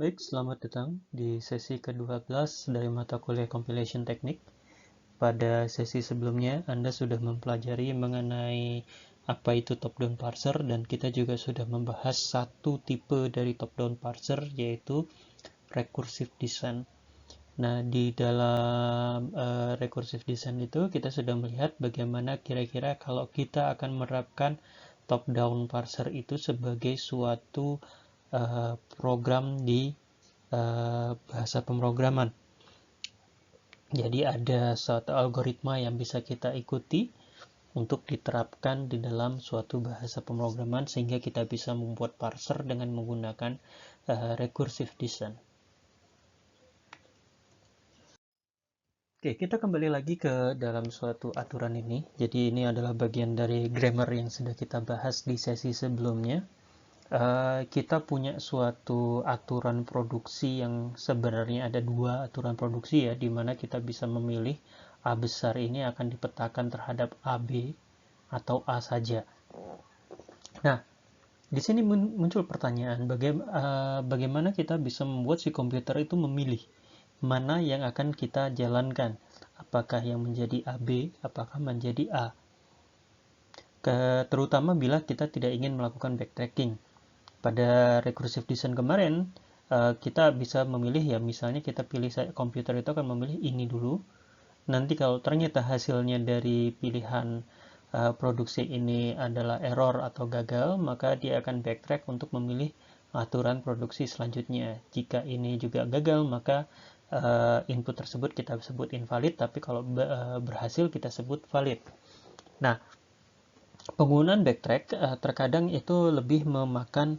Baik, selamat datang di sesi ke-12 dari mata kuliah Compilation Technique. Pada sesi sebelumnya, Anda sudah mempelajari mengenai apa itu top-down parser, dan kita juga sudah membahas satu tipe dari top-down parser, yaitu recursive descent. Nah, di dalam recursive descent itu, kita sudah melihat bagaimana kira-kira kalau kita akan menerapkan top-down parser itu sebagai suatu program di bahasa pemrograman. Jadi ada suatu algoritma yang bisa kita ikuti untuk diterapkan di dalam suatu bahasa pemrograman sehingga kita bisa membuat parser dengan menggunakan recursive descent. Oke, kita kembali lagi ke dalam suatu aturan ini. Jadi ini adalah bagian dari grammar yang sudah kita bahas di sesi sebelumnya. Kita punya suatu aturan produksi yang sebenarnya ada dua aturan produksi ya, di mana kita bisa memilih A besar ini akan dipetakan terhadap AB atau A saja. Nah, di sini muncul pertanyaan, bagaimana kita bisa membuat si komputer itu memilih mana yang akan kita jalankan, apakah yang menjadi AB, apakah menjadi A. Terutama bila kita tidak ingin melakukan backtracking. Pada recursive descent kemarin, kita bisa memilih ya, misalnya kita pilih komputer itu akan memilih ini dulu. Nanti kalau ternyata hasilnya dari pilihan produksi ini adalah error atau gagal, maka dia akan backtrack untuk memilih aturan produksi selanjutnya. Jika ini juga gagal, maka input tersebut kita sebut invalid, tapi kalau berhasil kita sebut valid. Nah, penggunaan backtrack terkadang itu lebih memakan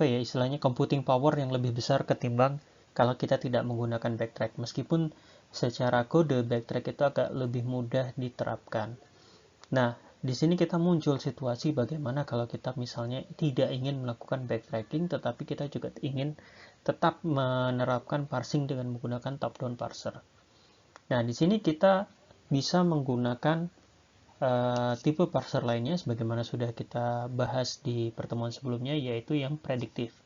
istilahnya computing power yang lebih besar ketimbang kalau kita tidak menggunakan backtrack. Meskipun secara kode backtrack itu agak lebih mudah diterapkan. Nah, di sini kita muncul situasi bagaimana kalau kita misalnya tidak ingin melakukan backtracking, tetapi kita juga ingin tetap menerapkan parsing dengan menggunakan top-down parser. Nah, di sini kita bisa menggunakan tipe parser lainnya sebagaimana sudah kita bahas di pertemuan sebelumnya, yaitu yang prediktif.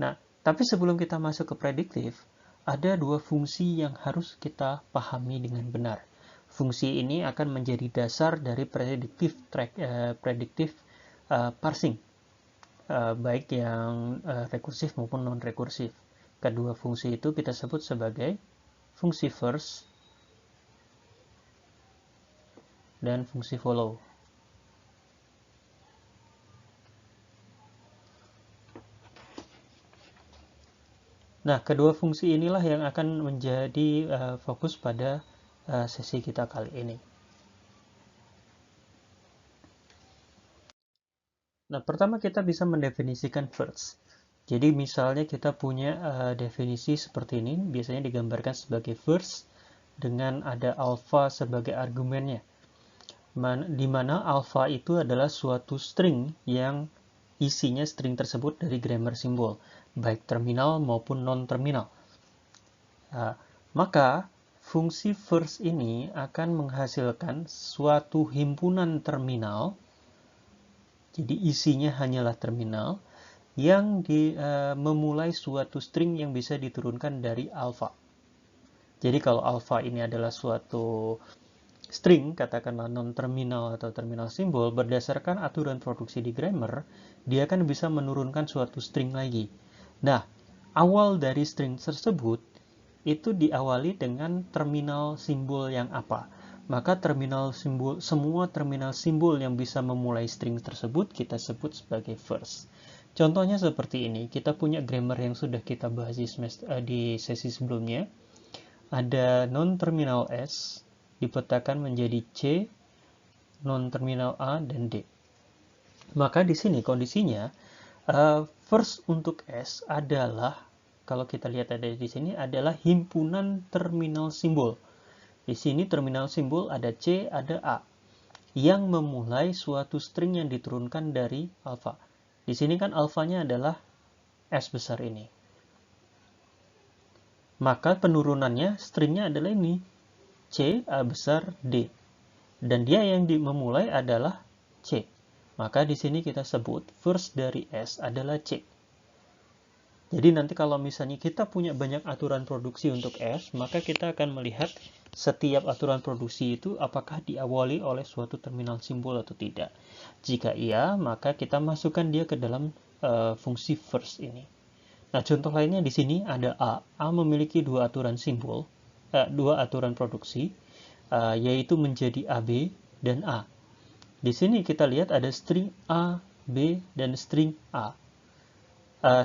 Nah, tapi sebelum kita masuk ke prediktif, ada dua fungsi yang harus kita pahami dengan benar. Fungsi ini akan menjadi dasar dari prediktif parsing, baik yang rekursif maupun non-rekursif. Kedua fungsi itu kita sebut sebagai fungsi first dan fungsi follow. Nah, kedua fungsi inilah yang akan menjadi fokus pada sesi kita kali ini. Nah, pertama kita bisa mendefinisikan first. Jadi misalnya kita punya definisi seperti ini, biasanya digambarkan sebagai first dengan ada alpha sebagai argumennya. Di mana alpha itu adalah suatu string yang isinya string tersebut dari grammar simbol, baik terminal maupun non-terminal. Maka fungsi first ini akan menghasilkan suatu himpunan terminal, jadi isinya hanyalah terminal, yang memulai suatu string yang bisa diturunkan dari alpha. Jadi kalau alpha ini adalah suatu string, katakanlah non-terminal atau terminal simbol, berdasarkan aturan produksi di grammar, dia akan bisa menurunkan suatu string lagi. Nah, awal dari string tersebut itu diawali dengan terminal simbol yang apa. Maka semua terminal simbol yang bisa memulai string tersebut kita sebut sebagai first. Contohnya seperti ini, kita punya grammar yang sudah kita bahas di sesi sebelumnya. Ada non-terminal S dipetakan menjadi C, non-terminal A, dan D. Maka di sini kondisinya, first untuk S adalah, kalau kita lihat ada di sini, adalah himpunan terminal simbol. Di sini terminal simbol ada C, ada A, yang memulai suatu string yang diturunkan dari alpha. Di sini kan alfanya adalah S besar ini. Maka penurunannya stringnya adalah ini, C, A besar, D. Dan dia yang memulai adalah C. Maka di sini kita sebut first dari S adalah C. Jadi nanti kalau misalnya kita punya banyak aturan produksi untuk S, maka kita akan melihat setiap aturan produksi itu apakah diawali oleh suatu terminal simbol atau tidak. Jika iya, maka kita masukkan dia ke dalam fungsi first ini. Nah, contoh lainnya di sini ada A. A memiliki dua aturan simbol, dua aturan produksi, yaitu menjadi AB dan A. Di sini kita lihat ada string A, B, dan string A.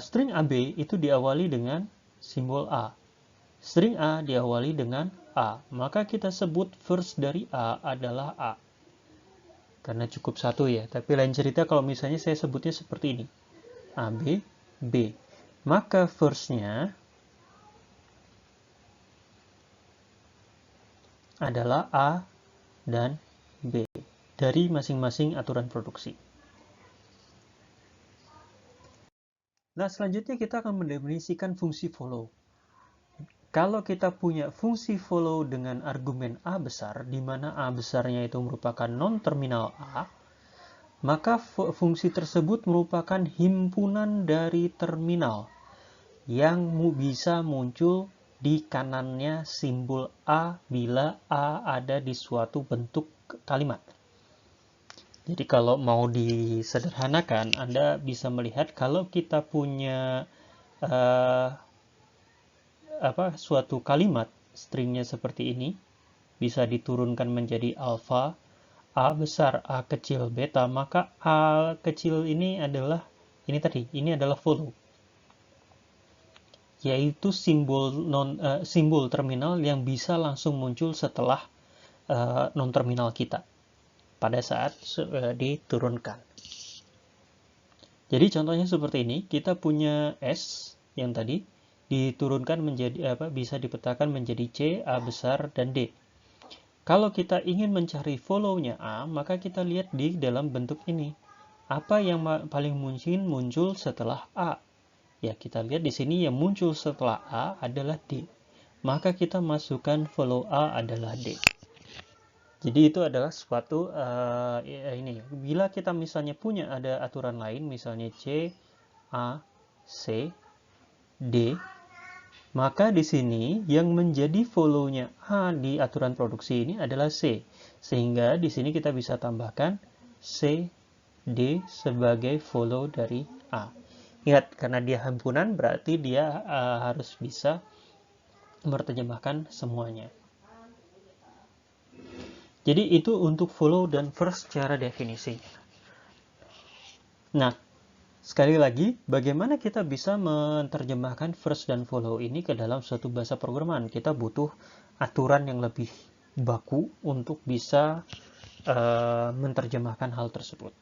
String AB itu diawali dengan simbol A. String A diawali dengan A. Maka kita sebut first dari A adalah A. Karena cukup satu ya. Tapi lain cerita kalau misalnya saya sebutnya seperti ini. AB, B. Maka first-nya adalah A dan B. Dari masing-masing aturan produksi. Nah, selanjutnya kita akan mendefinisikan fungsi follow. Kalau kita punya fungsi follow dengan argumen A besar, di mana A besarnya itu merupakan non-terminal A, maka fungsi tersebut merupakan himpunan dari terminal yang bisa muncul di kanannya simbol A bila A ada di suatu bentuk kalimat. Jadi kalau mau disederhanakan, Anda bisa melihat kalau kita punya suatu kalimat stringnya seperti ini, bisa diturunkan menjadi alfa, A besar, A kecil, beta, maka A kecil ini adalah follow, yaitu simbol terminal yang bisa langsung muncul setelah non terminal kita pada saat diturunkan. Jadi contohnya seperti ini, kita punya S yang tadi diturunkan menjadi bisa dipetakan menjadi C, A besar, dan D. Kalau kita ingin mencari follow-nya A, maka kita lihat di dalam bentuk ini. Apa yang paling mungkin muncul setelah A? Ya, kita lihat di sini yang muncul setelah A adalah D. Maka kita masukkan follow A adalah D. Jadi itu adalah suatu ini. Bila kita misalnya punya ada aturan lain, misalnya C, A, C, D, maka di sini yang menjadi follow-nya A di aturan produksi ini adalah C. Sehingga di sini kita bisa tambahkan C, D sebagai follow dari A. Ingat, karena dia himpunan berarti dia harus bisa menerjemahkan semuanya. Jadi itu untuk follow dan first secara definisi. Nah, sekali lagi, bagaimana kita bisa menerjemahkan first dan follow ini ke dalam suatu bahasa programan? Kita butuh aturan yang lebih baku untuk bisa menerjemahkan hal tersebut.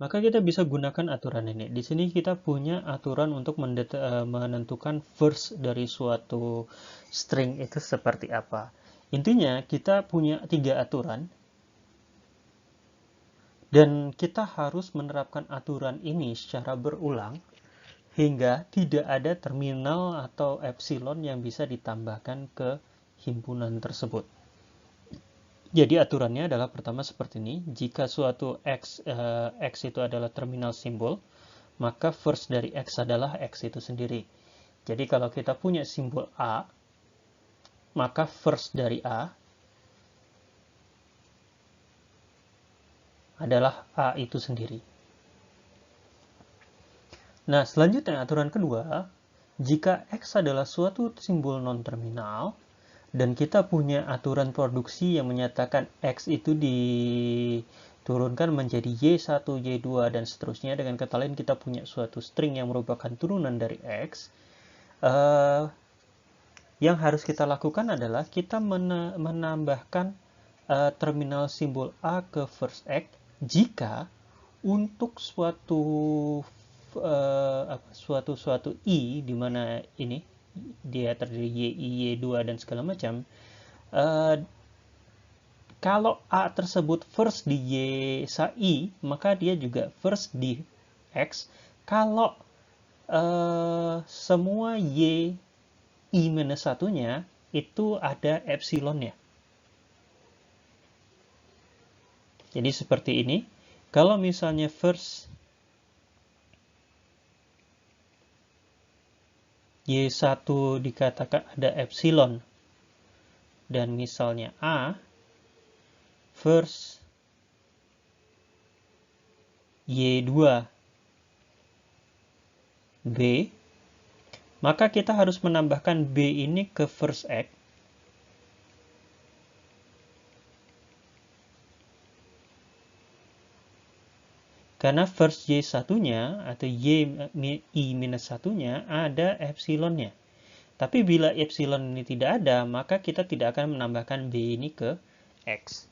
Maka kita bisa gunakan aturan ini. Di sini kita punya aturan untuk menentukan first dari suatu string itu seperti apa. Intinya kita punya 3 aturan. Dan kita harus menerapkan aturan ini secara berulang hingga tidak ada terminal atau epsilon yang bisa ditambahkan ke himpunan tersebut. Jadi aturannya adalah pertama seperti ini. Jika suatu X itu adalah terminal simbol, maka first dari X adalah X itu sendiri. Jadi kalau kita punya simbol A, maka first dari A adalah A itu sendiri. Nah, selanjutnya aturan kedua, jika X adalah suatu simbol non-terminal, dan kita punya aturan produksi yang menyatakan X itu diturunkan menjadi Y1, Y2, dan seterusnya. Dengan kata lain, kita punya suatu string yang merupakan turunan dari X. Yang harus kita lakukan adalah kita menambahkan terminal simbol A ke first X jika untuk suatu I, di mana ini dia terdiri Y, Y2 dan segala macam. Kalau A tersebut first di Y I, maka dia juga first di X. Kalau semua Y I-1-nya itu ada epsilonnya. Jadi seperti ini. Kalau misalnya first Y1 dikatakan ada epsilon, dan misalnya A, first Y2 B, maka kita harus menambahkan B ini ke first X. Karena first Y1-nya atau Y-1-nya ada epsilonnya. Tapi bila epsilon ini tidak ada, maka kita tidak akan menambahkan B ini ke X.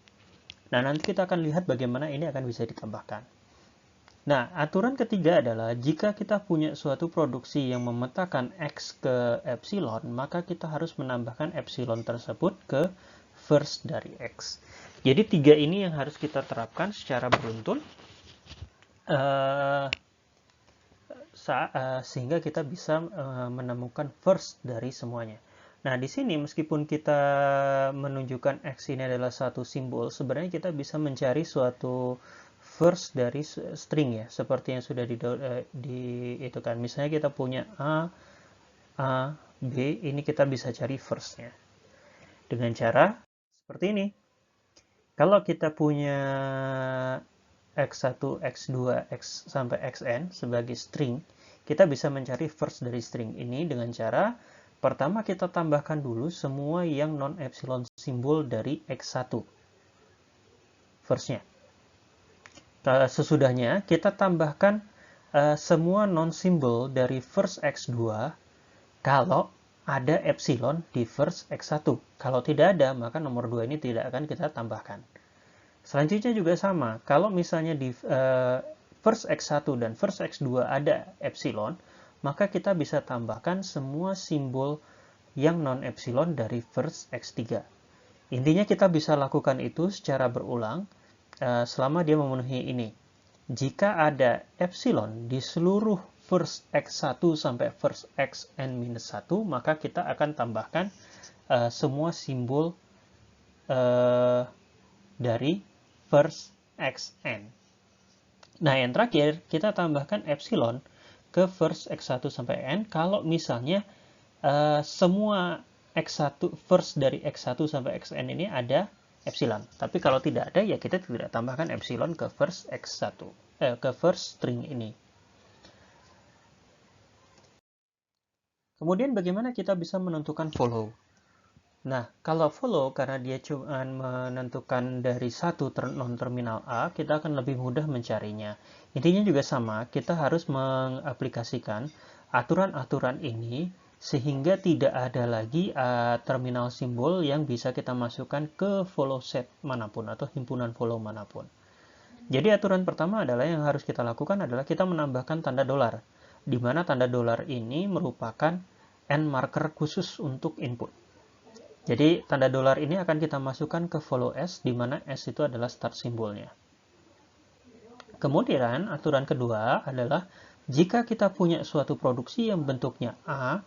Nah, nanti kita akan lihat bagaimana ini akan bisa ditambahkan. Nah, aturan ketiga adalah jika kita punya suatu produksi yang memetakan X ke epsilon, maka kita harus menambahkan epsilon tersebut ke first dari X. Jadi tiga ini yang harus kita terapkan secara beruntun sehingga kita bisa menemukan first dari semuanya. Nah, di sini meskipun kita menunjukkan X ini adalah satu simbol, sebenarnya kita bisa mencari suatu first dari string ya, seperti yang sudah itu kan. Misalnya kita punya A, B, ini kita bisa cari firstnya dengan cara seperti ini. Kalau kita punya X1, X2, X sampai Xn sebagai string, kita bisa mencari first dari string ini dengan cara pertama kita tambahkan dulu semua yang non-epsilon simbol dari X1 firstnya. Sesudahnya kita tambahkan semua non-simbol dari first X2 kalau ada epsilon di first X1. Kalau tidak ada, maka nomor 2 ini tidak akan kita tambahkan. Selanjutnya juga sama, kalau misalnya di first X1 dan first X2 ada epsilon, maka kita bisa tambahkan semua simbol yang non-epsilon dari first X3. Intinya kita bisa lakukan itu secara berulang selama dia memenuhi ini. Jika ada epsilon di seluruh first X1 sampai first Xn-1, maka kita akan tambahkan semua simbol dari first Xn. Nah, yang terakhir, kita tambahkan epsilon ke first X1 sampai N kalau misalnya semua X1, first dari X1 sampai Xn ini ada epsilon. Tapi kalau tidak ada, ya kita tidak tambahkan epsilon ke first X1, ke first string ini. Kemudian bagaimana kita bisa menentukan follow? Nah, kalau follow, karena dia cuma menentukan dari satu non-terminal A, kita akan lebih mudah mencarinya. Intinya juga sama, kita harus mengaplikasikan aturan-aturan ini sehingga tidak ada lagi terminal simbol yang bisa kita masukkan ke follow set manapun atau himpunan follow manapun. Jadi aturan pertama adalah yang harus kita lakukan adalah kita menambahkan tanda dolar, di mana tanda dolar ini merupakan N marker khusus untuk input. Jadi tanda dolar ini akan kita masukkan ke follow S, di mana S itu adalah start simbolnya. Kemudian aturan kedua adalah jika kita punya suatu produksi yang bentuknya A,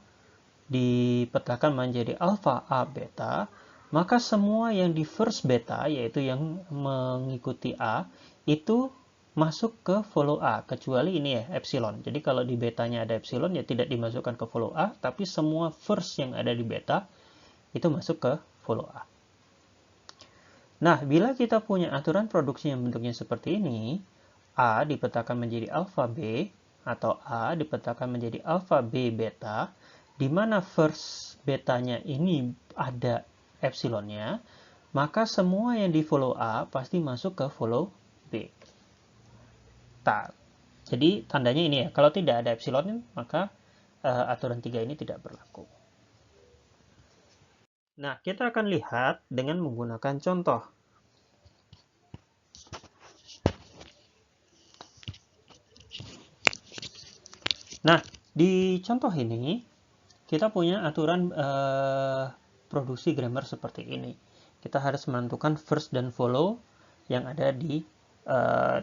dipetakan menjadi alpha A beta, maka semua yang di first beta, yaitu yang mengikuti A, itu masuk ke follow A, kecuali ini ya, epsilon. Jadi kalau di betanya ada epsilon, ya tidak dimasukkan ke follow A, tapi semua first yang ada di beta, itu masuk ke follow A. Nah, bila kita punya aturan produksi yang bentuknya seperti ini, A dipetakan menjadi alpha B, atau A dipetakan menjadi alpha B beta, di mana first betanya ini ada epsilonnya, maka semua yang di follow A pasti masuk ke follow B. Jadi tandanya ini ya, kalau tidak ada epsilon, maka aturan 3 ini tidak berlaku. Nah, kita akan lihat dengan menggunakan contoh. Nah, di contoh ini, kita punya aturan produksi grammar seperti ini. Kita harus menentukan first dan follow yang ada di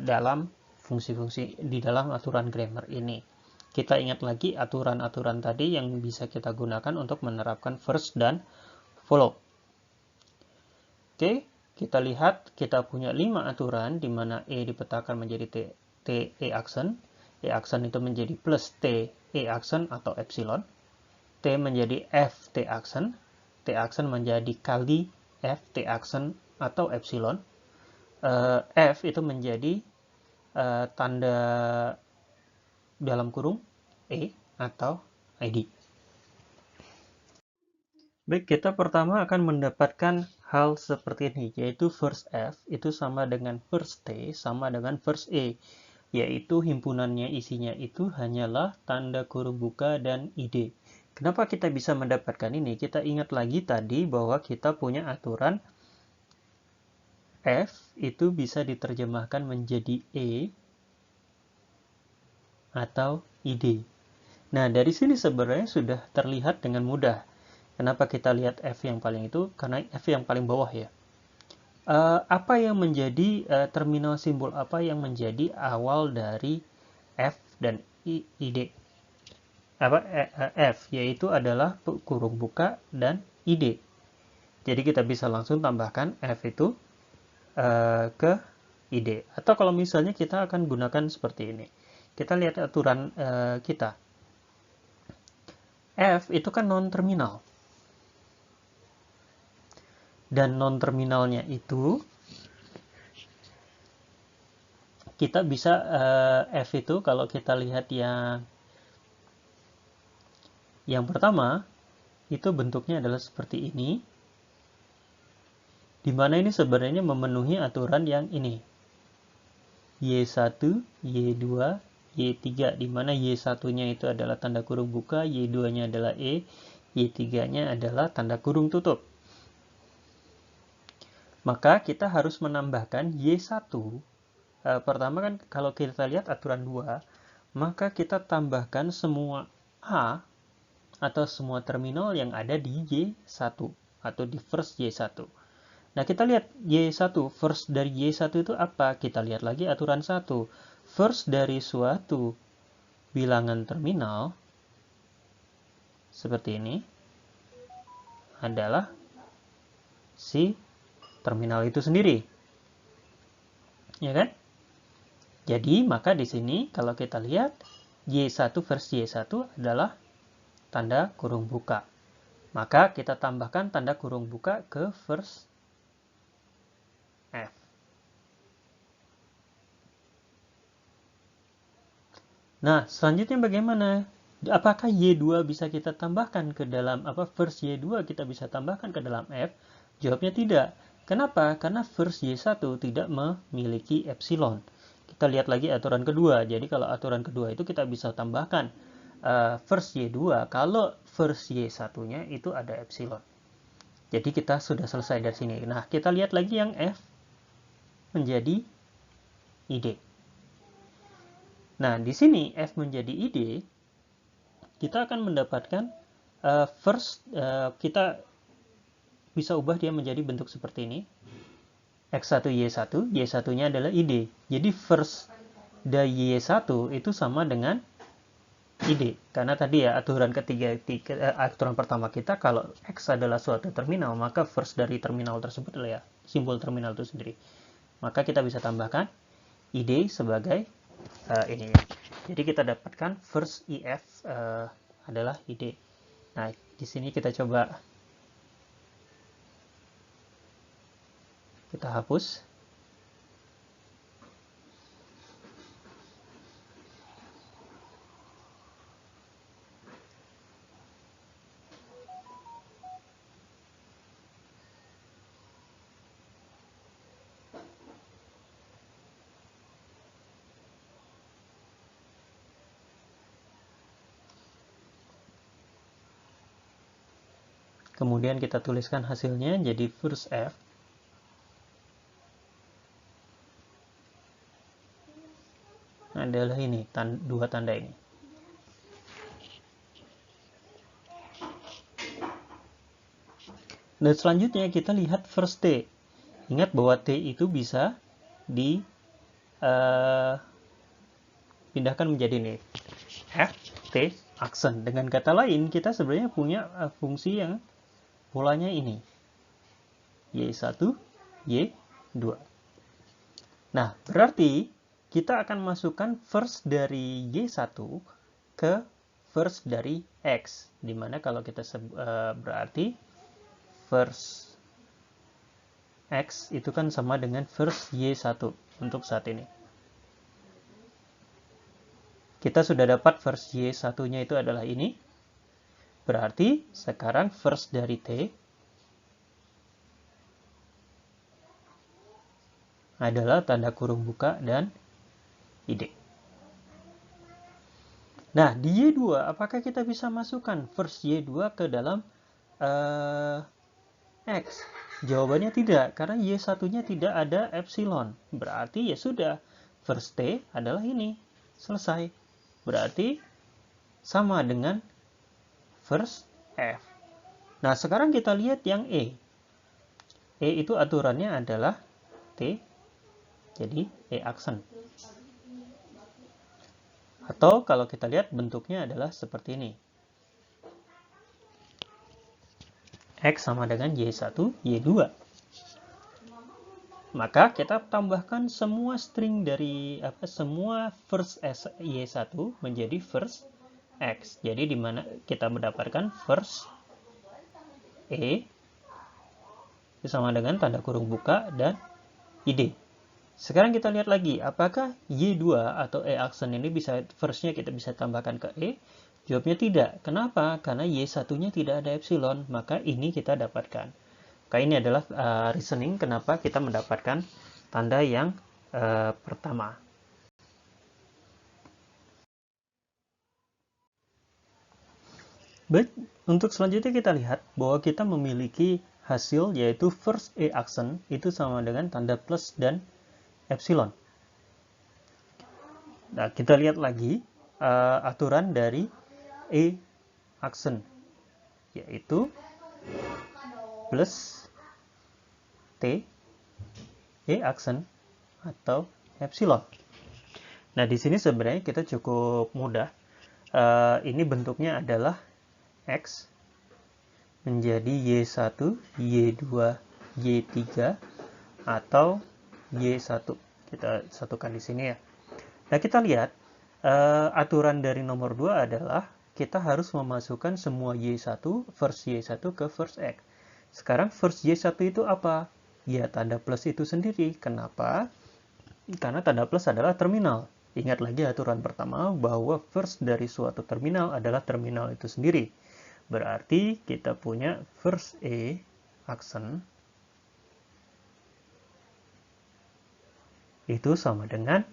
dalam fungsi-fungsi, di dalam aturan grammar ini. Kita ingat lagi aturan-aturan tadi yang bisa kita gunakan untuk menerapkan first dan follow. Oke, kita lihat kita punya 5 aturan di mana E dipetakan menjadi T E aksen. E aksen itu menjadi plus T E aksen atau epsilon. T menjadi F T aksen. T aksen menjadi kali F T aksen atau epsilon. F itu menjadi tanda dalam kurung E atau ID. Baik, kita pertama akan mendapatkan hal seperti ini, yaitu first F itu sama dengan first T sama dengan first E, yaitu himpunannya isinya itu hanyalah tanda kurung buka dan ID. Kenapa kita bisa mendapatkan ini? Kita ingat lagi tadi bahwa kita punya aturan F itu bisa diterjemahkan menjadi E atau ID. Nah, dari sini sebenarnya sudah terlihat dengan mudah. Kenapa kita lihat F yang paling itu? Karena F yang paling bawah ya. Apa yang menjadi terminal simbol apa yang menjadi awal dari F dan ID? F yaitu adalah kurung buka dan ID. Jadi kita bisa langsung tambahkan F itu ke ID. Atau kalau misalnya kita akan gunakan seperti ini. Kita lihat aturan kita. F itu kan non-terminal. Dan non-terminalnya itu kita bisa F itu kalau kita lihat yang pertama itu bentuknya adalah seperti ini, di mana ini sebenarnya memenuhi aturan yang ini Y1, Y2, Y3, di mana Y1-nya itu adalah tanda kurung buka, Y2-nya adalah E, Y3-nya adalah tanda kurung tutup. Maka kita harus menambahkan Y1. Pertama kan kalau kita lihat aturan 2, maka kita tambahkan semua A atau semua terminal yang ada di Y1 atau di first Y1. Nah, kita lihat Y1, first dari Y1 itu apa? Kita lihat lagi aturan 1. First dari suatu bilangan terminal seperti ini adalah si terminal itu sendiri. Ya kan? Jadi, maka di sini kalau kita lihat Y1 versi Y1 adalah tanda kurung buka. Maka kita tambahkan tanda kurung buka ke first F. Nah, selanjutnya bagaimana? Apakah Y2 bisa kita tambahkan ke dalam first Y2 kita bisa tambahkan ke dalam F? Jawabnya tidak. Kenapa? Karena first Y1 tidak memiliki epsilon. Kita lihat lagi aturan kedua. Jadi kalau aturan kedua itu kita bisa tambahkan first Y2 kalau first Y1-nya itu ada epsilon. Jadi kita sudah selesai dari sini. Nah, kita lihat lagi yang F menjadi ID. Nah, di sini F menjadi ID, kita akan mendapatkan kita bisa ubah dia menjadi bentuk seperti ini. X1, Y1, Y1-nya adalah ID. Jadi first dari Y1 itu sama dengan ID. Karena tadi ya aturan aturan pertama kita kalau X adalah suatu terminal, maka first dari terminal tersebut adalah ya simbol terminal itu sendiri. Maka kita bisa tambahkan ID sebagai ini. Jadi kita dapatkan first IF adalah ID. Nah, di sini kita coba kita hapus. Kemudian kita tuliskan hasilnya jadi first F adalah ini, dua tanda ini. Dan selanjutnya kita lihat first T. Ingat bahwa T itu bisa dipindahkan menjadi ini. F, T, aksen. Dengan kata lain, kita sebenarnya punya fungsi yang polanya ini. Y1, Y2. Nah, berarti kita akan masukkan first dari Y1 ke first dari X. Dimana kalau kita berarti first X itu kan sama dengan first Y1 untuk saat ini. Kita sudah dapat first Y1-nya itu adalah ini. Berarti sekarang first dari T adalah tanda kurung buka dan ID. Nah, di Y2, apakah kita bisa masukkan first Y2 ke dalam X? Jawabannya tidak, karena Y1-nya tidak ada epsilon. Berarti ya sudah, first T adalah ini. Selesai. Berarti sama dengan first F. Nah, sekarang kita lihat yang E. E itu aturannya adalah T, jadi E aksen. Atau kalau kita lihat bentuknya adalah seperti ini. X sama dengan Y1, Y2. Maka kita tambahkan semua string dari semua first Y1 menjadi first X. Jadi di mana kita mendapatkan first E sama dengan tanda kurung buka dan ID. Sekarang kita lihat lagi, apakah Y2 atau E aksen ini bisa first-nya kita bisa tambahkan ke E? Jawabnya tidak. Kenapa? Karena Y1-nya tidak ada epsilon, maka ini kita dapatkan. Maka ini adalah reasoning kenapa kita mendapatkan tanda yang pertama. Baik, untuk selanjutnya kita lihat bahwa kita memiliki hasil yaitu first E aksen itu sama dengan tanda plus dan epsilon. Nah, kita lihat lagi aturan dari E aksen yaitu plus T E aksen atau epsilon. Nah, di sini sebenarnya kita cukup mudah. Ini bentuknya adalah X menjadi Y1, Y2, Y3 atau Y1. Kita satukan di sini ya. Nah, kita lihat aturan dari nomor 2 adalah kita harus memasukkan semua Y1, first Y1 ke first X. Sekarang first Y1 itu apa? Ya, tanda plus itu sendiri. Kenapa? Karena tanda plus adalah terminal. Ingat lagi aturan pertama bahwa first dari suatu terminal adalah terminal itu sendiri. Berarti kita punya first E aksen itu sama dengan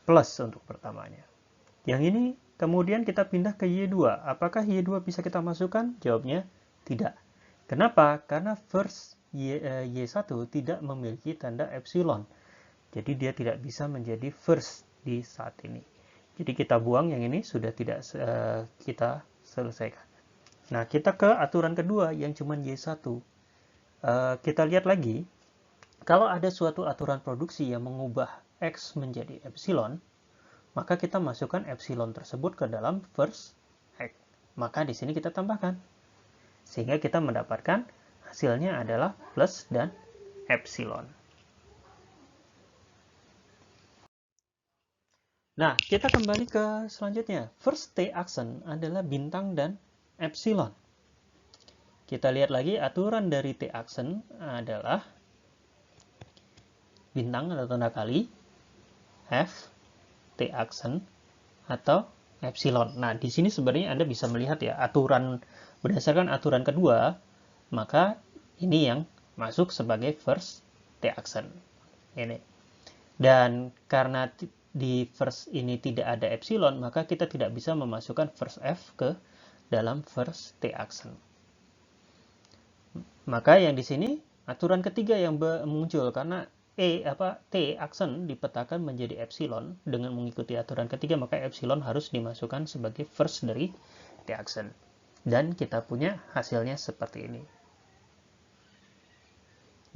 plus untuk pertamanya. Yang ini kemudian kita pindah ke Y2. Apakah Y2 bisa kita masukkan? Jawabnya tidak. Kenapa? Karena first Y1 tidak memiliki tanda epsilon. Jadi dia tidak bisa menjadi first di saat ini. Jadi kita buang yang ini, sudah tidak kita selesaikan. Nah, kita ke aturan kedua yang cuma Y1. Kita lihat lagi, kalau ada suatu aturan produksi yang mengubah X menjadi epsilon, maka kita masukkan epsilon tersebut ke dalam first X. Maka di sini kita tambahkan. Sehingga kita mendapatkan hasilnya adalah plus dan epsilon. Nah, kita kembali ke selanjutnya. First T aksen adalah bintang dan epsilon. Kita lihat lagi aturan dari T aksen adalah bintang atau tanda kali, F, T aksen, atau epsilon. Nah, di sini sebenarnya Anda bisa melihat ya, aturan berdasarkan aturan kedua, maka ini yang masuk sebagai first T aksen. Ini. Dan karena di first ini tidak ada epsilon, maka kita tidak bisa memasukkan first F ke dalam first T aksen. Maka yang di sini aturan ketiga yang muncul karena T aksen dipetakan menjadi epsilon dengan mengikuti aturan ketiga, maka epsilon harus dimasukkan sebagai first dari T aksen. Dan kita punya hasilnya seperti ini.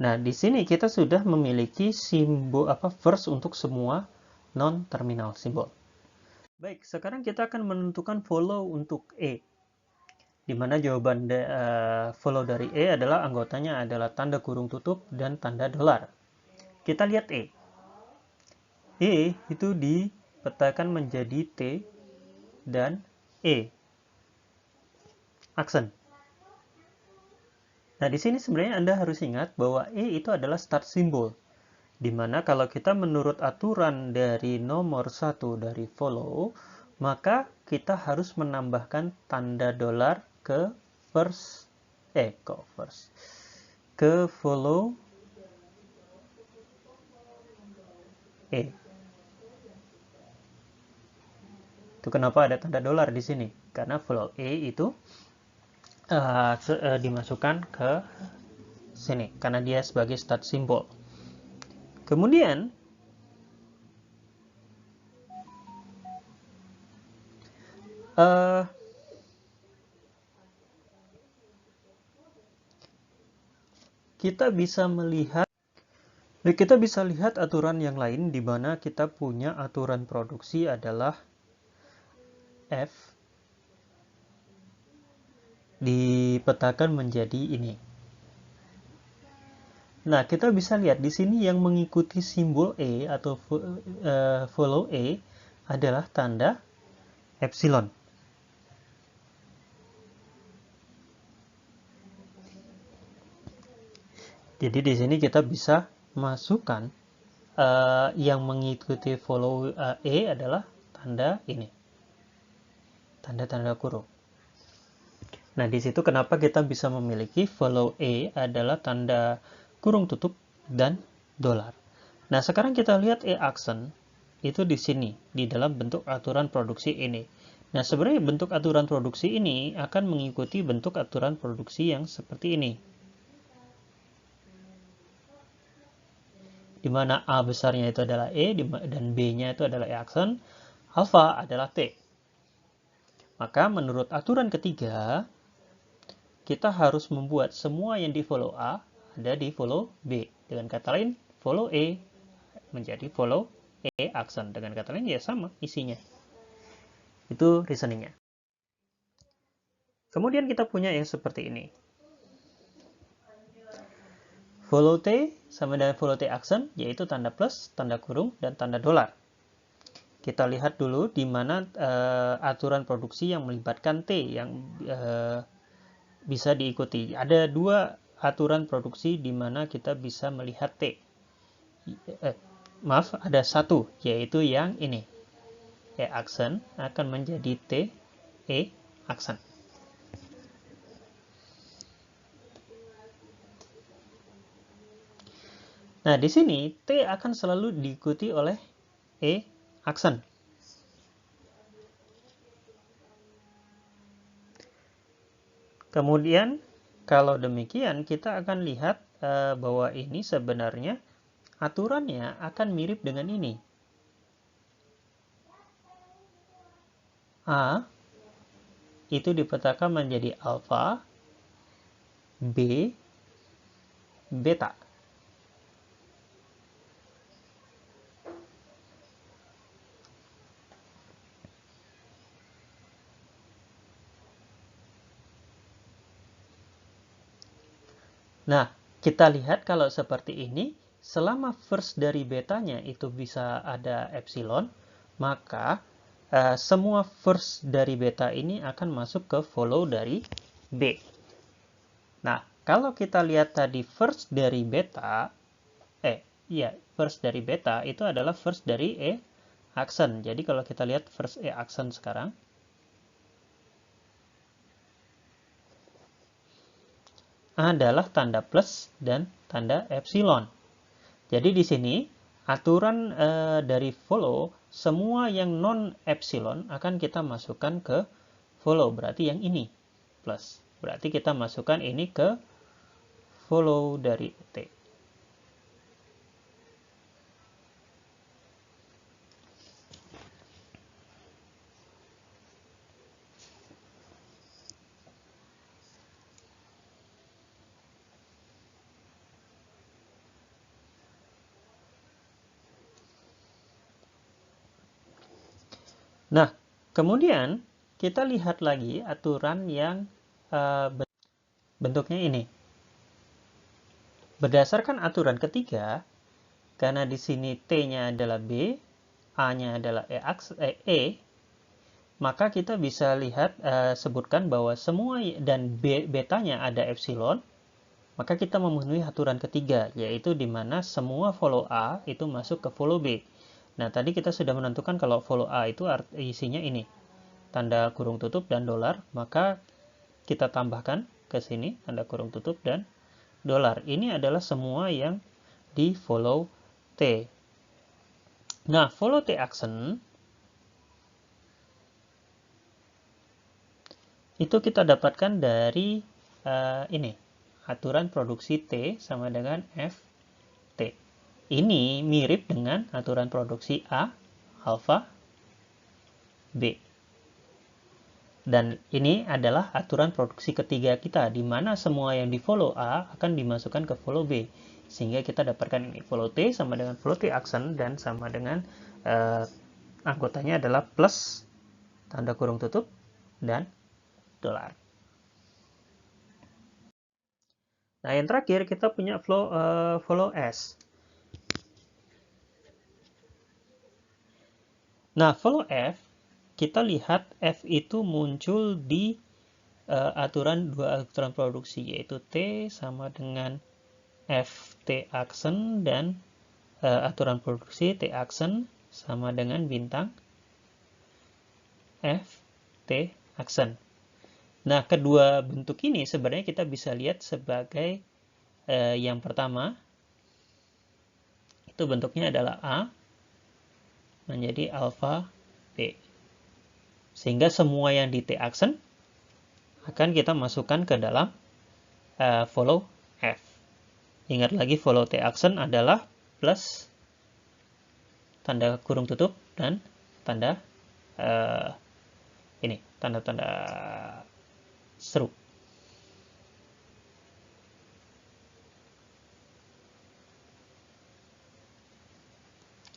Nah, di sini kita sudah memiliki simbol first untuk semua non-terminal simbol. Baik, sekarang kita akan menentukan follow untuk E. di mana jawaban follow dari E adalah anggotanya adalah tanda kurung tutup dan tanda dolar. Kita lihat E. E itu dipetakan menjadi T dan E, aksen. Nah, di sini sebenarnya Anda harus ingat bahwa E itu adalah start symbol, di mana kalau kita menurut aturan dari nomor 1 dari follow, maka kita harus menambahkan tanda dolar ke follow E. Itu kenapa ada tanda dolar di sini? Karena follow E itu dimasukkan ke sini karena dia sebagai start symbol. Kemudian kita bisa lihat aturan yang lain di mana kita punya aturan produksi adalah F dipetakan menjadi ini. Nah, kita bisa lihat di sini yang mengikuti simbol E atau follow E adalah tanda epsilon. Jadi di sini kita bisa masukkan yang mengikuti follow E adalah tanda ini. Tanda-tanda kurung. Nah, di situ kenapa kita bisa memiliki follow E adalah tanda kurung tutup dan dolar. Nah, sekarang kita lihat E aksen itu di sini, di dalam bentuk aturan produksi ini. Nah, sebenarnya bentuk aturan produksi ini akan mengikuti bentuk aturan produksi yang seperti ini. Di mana A besarnya itu adalah E dan B-nya itu adalah E aksen, alfa adalah T. Maka menurut aturan ketiga, kita harus membuat semua yang di follow A ada di follow B. Dengan kata lain, follow E menjadi follow E aksen. Dengan kata lain, ya sama isinya. Itu reasoningnya. Kemudian kita punya yang seperti ini. Follow T sama dengan follow T aksen, yaitu tanda plus, tanda kurung, dan tanda dolar. Kita lihat dulu di mana aturan produksi yang melibatkan T yang bisa diikuti. Ada dua aturan produksi di mana kita bisa melihat T. Ada satu, yaitu yang ini. E aksen akan menjadi T, E aksen. Nah, di sini T akan selalu diikuti oleh E aksen. Kemudian, kalau demikian, kita akan lihat bahwa ini sebenarnya aturannya akan mirip dengan ini. A itu dipetakan menjadi alfa, B, beta. Nah, kita lihat kalau seperti ini, selama first dari betanya itu bisa ada epsilon, maka semua first dari beta ini akan masuk ke follow dari B. Nah, kalau kita lihat tadi first dari beta, first dari beta itu adalah first dari E aksen. Jadi kalau kita lihat first E aksen sekarang, adalah tanda plus dan tanda epsilon. Jadi di sini aturan dari follow, semua yang non epsilon akan kita masukkan ke follow, berarti yang ini plus. Berarti kita masukkan ini ke follow dari T. Nah, kemudian kita lihat lagi aturan yang bentuknya ini. Berdasarkan aturan ketiga, karena di sini T-nya adalah B, A-nya adalah E, maka kita bisa lihat sebutkan bahwa semua dan betanya ada epsilon, maka kita memenuhi aturan ketiga, yaitu di mana semua follow A itu masuk ke follow B. Nah, tadi kita sudah menentukan kalau follow A itu isinya ini, tanda kurung tutup dan dolar, maka kita tambahkan ke sini tanda kurung tutup dan dolar. Ini adalah semua yang di follow T. Nah, follow T action itu kita dapatkan dari ini, aturan produksi T sama dengan FT. Ini mirip dengan aturan produksi A, alfa, B. Dan ini adalah aturan produksi ketiga kita, di mana semua yang di follow A akan dimasukkan ke follow B. Sehingga kita dapatkan ini, follow T sama dengan follow T action, dan sama dengan anggotanya adalah plus, tanda kurung tutup, dan dolar. Nah, yang terakhir kita punya follow S. Nah, follow F, kita lihat F itu muncul di dua aturan produksi, yaitu T sama dengan FT action dan aturan produksi T action sama dengan bintang FT action. Nah, kedua bentuk ini sebenarnya kita bisa lihat sebagai yang pertama, itu bentuknya adalah A menjadi alfa B. Sehingga semua yang di T action akan kita masukkan ke dalam follow F. Ingat lagi, follow T action adalah plus, tanda kurung tutup, dan tanda ini, tanda-tanda seru.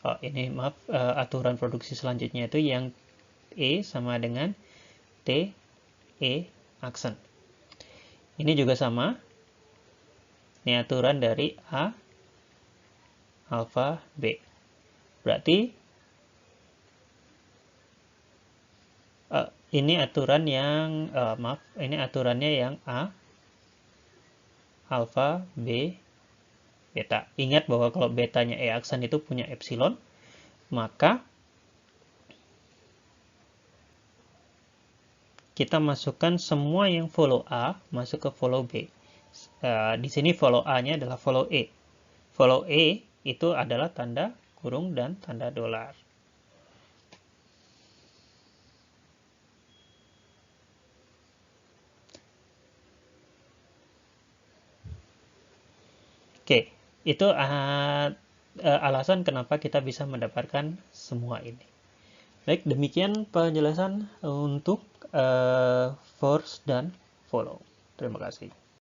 Oh, ini maaf, aturan produksi selanjutnya itu yang E sama dengan T, E, action. Ini juga sama. Ini aturan dari A, alfa, B. Berarti ini aturan yang, maaf, ini aturannya yang A, alfa, B, beta. Ingat bahwa kalau betanya E aksen itu punya epsilon, maka kita masukkan semua yang follow A masuk ke follow B. Di sini follow A-nya adalah follow E. Follow E itu adalah tanda kurung dan tanda dolar. Oke, itu alasan kenapa kita bisa mendapatkan semua ini. Baik, demikian penjelasan untuk force dan follow. Terima kasih.